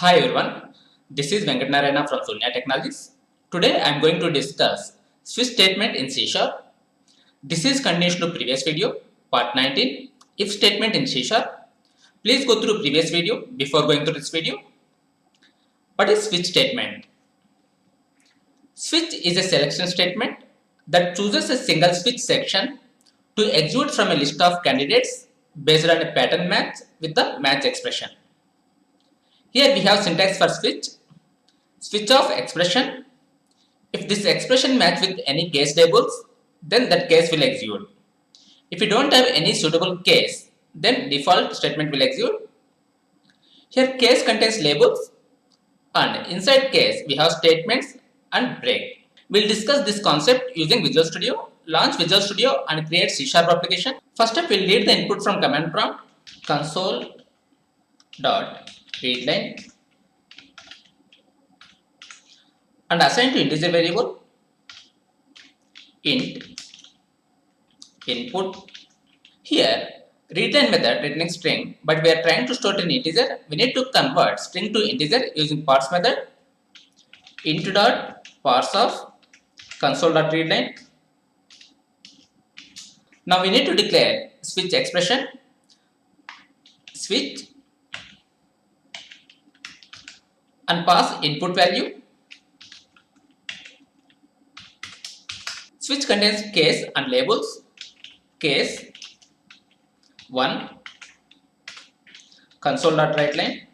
Hi everyone, this is Venkat Narayana from Sonia Technologies. Today I am going to discuss switch statement in C Sharp. This is continuation to previous video, part 19, if statement in C Sharp. Please go through previous video before going to this video. What is switch statement? Switch is a selection statement that chooses a single switch section to execute from a list of candidates based on a pattern match with the match expression. Here we have syntax for switch. Switch of expression. If this expression match with any case labels, then that case will execute. If you don't have any suitable case, then default statement will execute. Here case contains labels and inside case we have statements and break. We'll discuss this concept using Visual Studio. Launch Visual Studio and create C# application. First up, we'll read the input from command prompt console.readline and assign to integer variable int input. Here readline method returning string, but we are trying to store an integer. We need to convert string to integer using parse method. Int.parse of console.readline. Now we need to declare switch expression switch and pass input value. Switch contains case and labels. Case 1 console.writeline,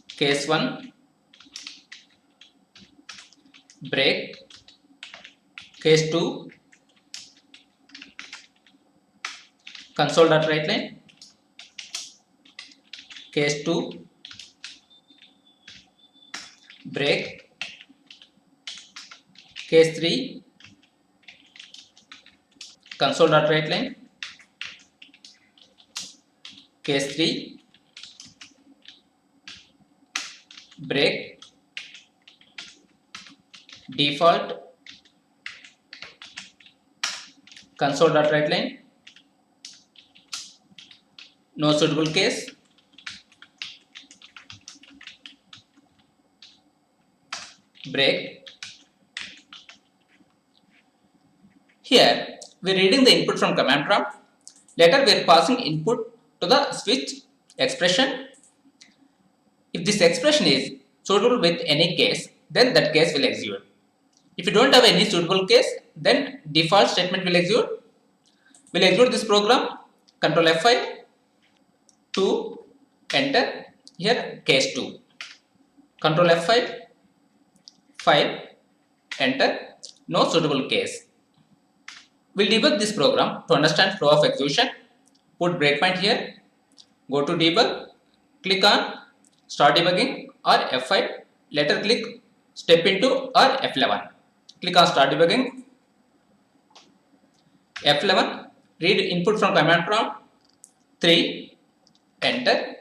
case 1 break, case 2 console.writeline, case 2 break, case 3 console.writeline, case 3 break, default console.writeline, no suitable case, break. Here we are reading the input from command prompt. Later we are passing input to the switch expression. If this expression is suitable with any case, then that case will execute. If you don't have any suitable case, then default statement will execute. We'll execute this program. Control F5 to enter. Here case 2. Control F5 5 enter. No suitable case. We'll debug this program to understand flow of execution. Put breakpoint here. Go to debug. Click on start debugging or F5. Later click step into or F11. Click on start debugging. F11. Read input from command prompt. 3. Enter.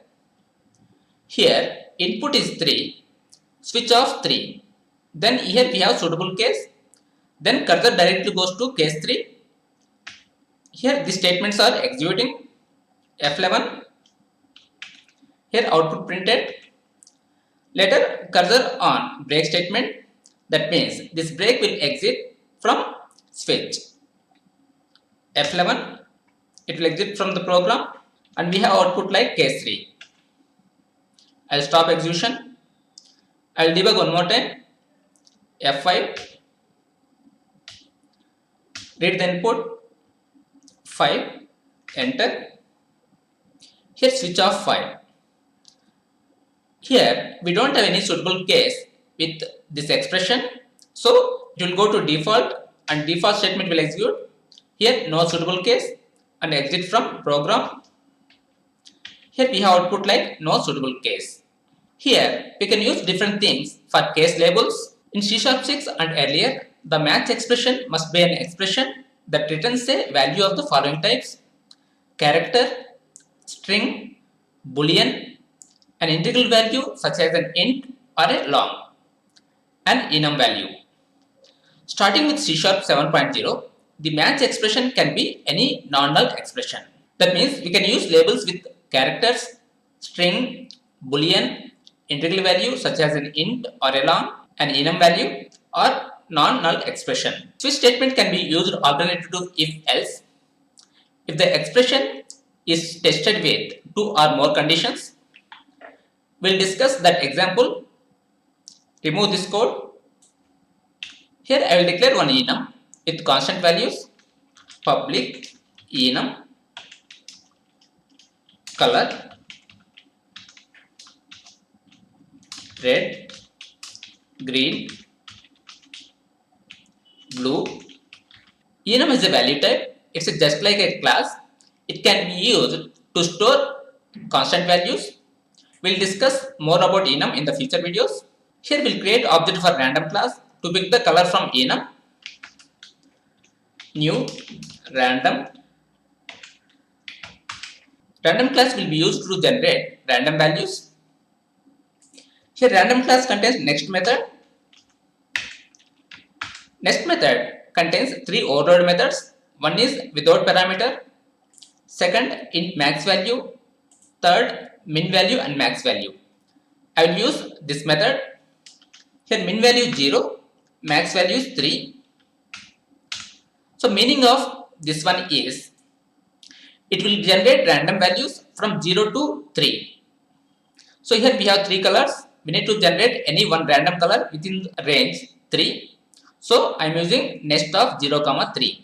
Here input is 3. Switch off 3. Then here we have suitable case. Then cursor directly goes to case 3. Here the statements are executing. F11. Here output printed. Later cursor on break statement. That means this break will exit from switch. F11. It will exit from the program and we have output like case 3. I'll stop execution. I'll debug one more time. F5. Read the input. 5. Enter. Here switch off 5. Here we don't have any suitable case with this expression. So it will go to default and default statement will execute. Here no suitable case and exit from program. Here we have output like no suitable case. Here we can use different things for case labels. In C# 6 and earlier, the match expression must be an expression that returns a value of the following types: character, string, boolean, an integral value such as an int or a long, and enum value. Starting with C# 7.0, the match expression can be any non-null expression. That means we can use labels with characters, string, boolean, integral value such as an int or a long, an enum value, or non-null expression. Switch statement can be used alternative to if else. If the expression is tested with two or more conditions, we'll discuss that example. Remove this code. Here I will declare one enum with constant values, public enum, color, red, green, blue. Enum is a value type. It's just like a class. It can be used to store constant values. We'll discuss more about enum in the future videos. Here we'll create object for random class to pick the color from enum. New random. Random class will be used to generate random values. Here random class contains next method. Next method contains three overload methods. One is without parameter, second int max value, third min value and max value. I will use this method. Here min value is 0, max value is 3. So meaning of this one is it will generate random values from 0 to 3. So here we have three colors. We need to generate any one random color within range 3. So I am using nest of 0, 3.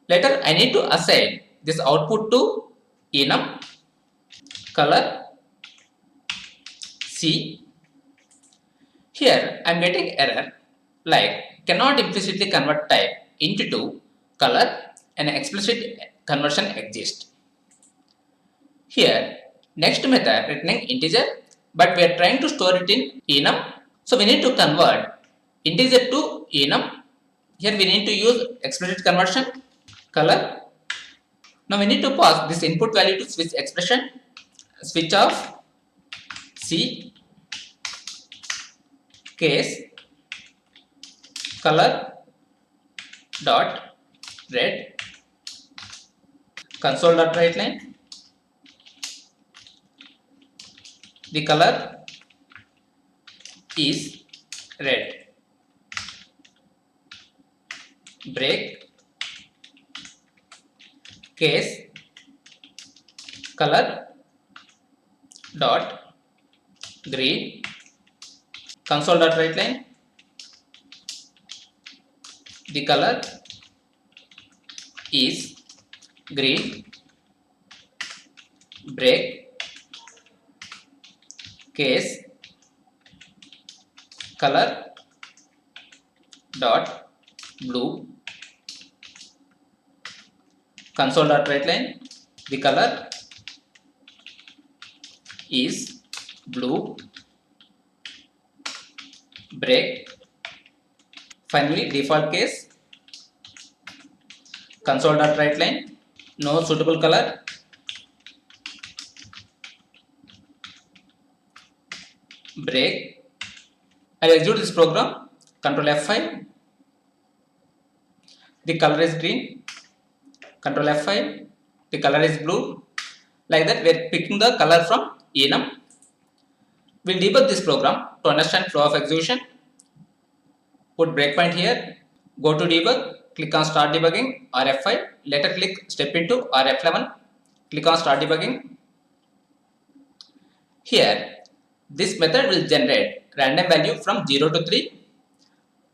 Later I need to assign this output to enum, color, C. Here I am getting error like cannot implicitly convert type into color and explicit conversion exists. Here next method returning integer, but we are trying to store it in enum. So we need to convert integer to enum. Here we need to use explicit conversion, color. Now we need to pass this input value to switch expression, switch of C, case, color dot red, console dot write line. The color is red. Break, case, color dot green, console dot write line. The color is green. Break, case, color dot blue, console dot write line. The color is blue. Break, finally default case, console dot write line. No suitable color. Break. I will execute this program. Control F5. The color is green. Control F5. The color is blue. Like that we are picking the color from enum. We will debug this program to understand flow of execution. Put breakpoint here. Go to debug. Click on start debugging or F5. Later click step into or F11. Click on start debugging. Here this method will generate random value from 0 to 3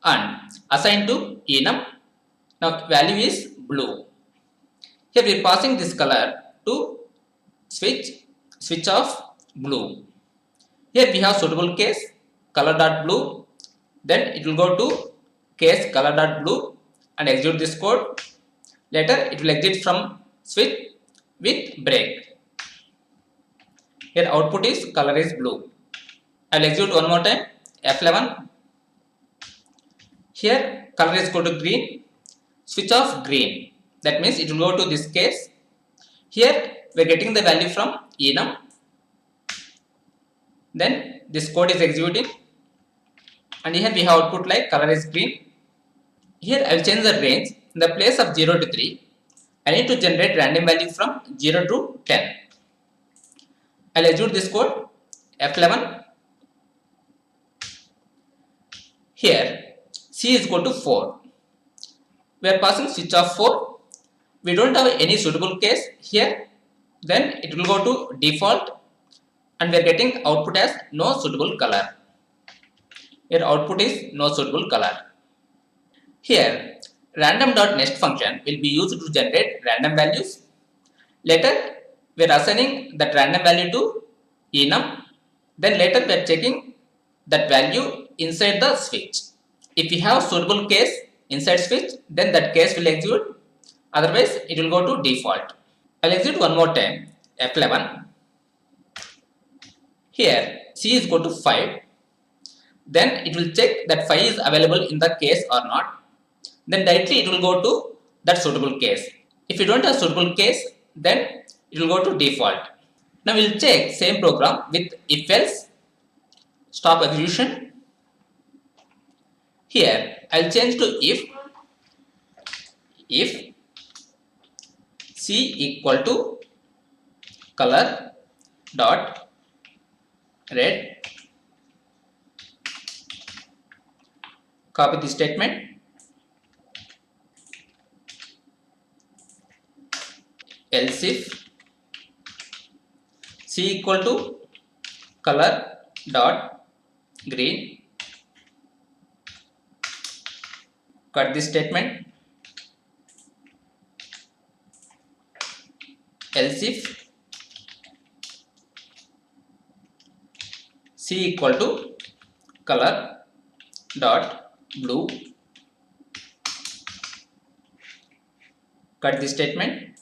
and assign to enum. Now value is blue. Here we are passing this color to switch of blue. Here we have suitable case color dot blue. Then it will go to case color dot blue and execute this code. Later it will exit from switch with break. Here output is color is blue. I will execute one more time. F11. Here color is go to green. Switch off green. That means it will go to this case. Here we are getting the value from enum. Then this code is executing. And here we have output like color is green. Here I will change the range. In the place of 0 to 3, I need to generate random value from 0 to 10. I will execute this code. F11. Here C is equal to 4. We are passing switch of 4. We don't have any suitable case here. Then it will go to default and we are getting output as no suitable color. Here output is no suitable color. Here random.next function will be used to generate random values. Later we are assigning that random value to enum. Then later we are checking that value inside the switch. If we have suitable case inside switch, then that case will execute. Otherwise it will go to default. I'll execute one more time. F11. Here C is equal to 5. Then it will check that 5 is available in the case or not. Then directly it will go to that suitable case. If you don't have suitable case, then it will go to default. Now we'll check same program with if else. Stop execution. Here I'll change to if C equal to color dot red. Copy the statement. Else if C equal to color dot green. Cut this statement. Else if C equal to color dot blue. Cut this statement.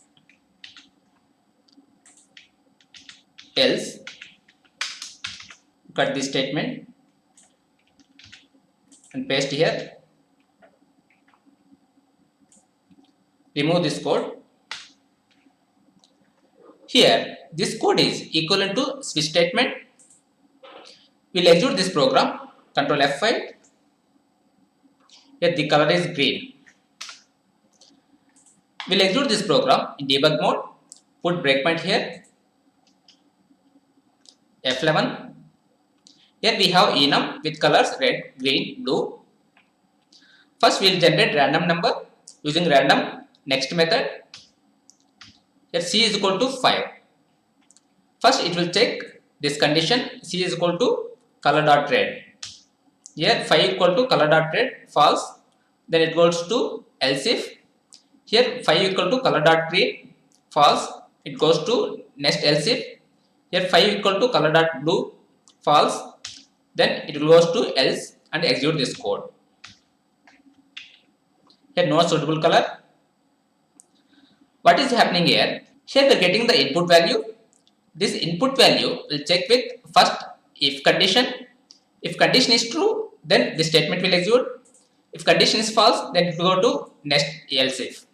Else cut this statement and paste here. Remove this code. Here this code is equivalent to switch statement. We'll execute this program. Control F5. Here the color is green. We'll execute this program in debug mode. Put breakpoint here. F11. Here we have enum with colors red, green, blue. First we will generate random number using random next method. Here C is equal to 5. First it will check this condition. C is equal to color dot red. Here 5 equal to color dot red, false. Then it goes to else if. Here 5 equal to color dot green, false. It goes to next else if. Here 5 equal to color dot blue, false. Then it goes to else and execute this code. Here no suitable color. What is happening here? Here we are getting the input value. This input value will check with first if condition. If condition is true, then the statement will execute. If condition is false, then it will go to next else if.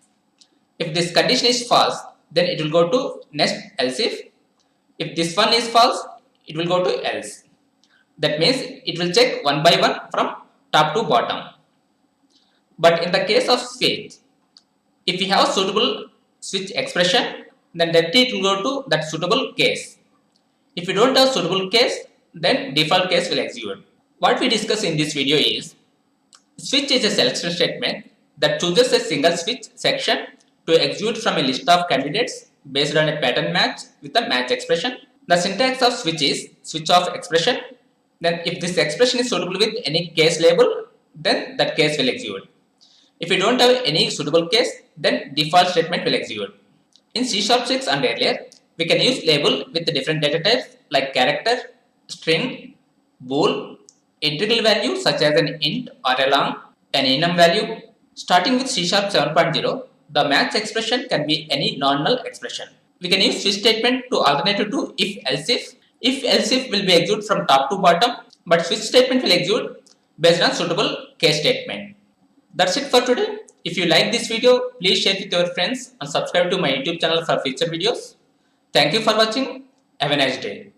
If this condition is false, then it will go to next else if. If this one is false, it will go to else. That means it will check one by one from top to bottom. But in the case of switch, if we have suitable switch expression, then directly it will go to that suitable case. If you don't have suitable case, then default case will execute. What we discuss in this video is switch is a selection statement that chooses a single switch section to execute from a list of candidates based on a pattern match with a match expression. The syntax of switch is switch of expression. Then if this expression is suitable with any case label, then that case will execute. If you don't have any suitable case, then default statement will execute. In C#6 and earlier, we can use label with the different data types like character, string, bool, integral value such as an int or a long, an enum value. Starting with C# 7.0, the match expression can be any non-null expression. We can use switch statement to alternative to if else if. If else if will be executed from top to bottom, but switch statement will execute based on suitable case statement. That's it for today. If you like this video, please share with your friends and subscribe to my YouTube channel for future videos. Thank you for watching. Have a nice day.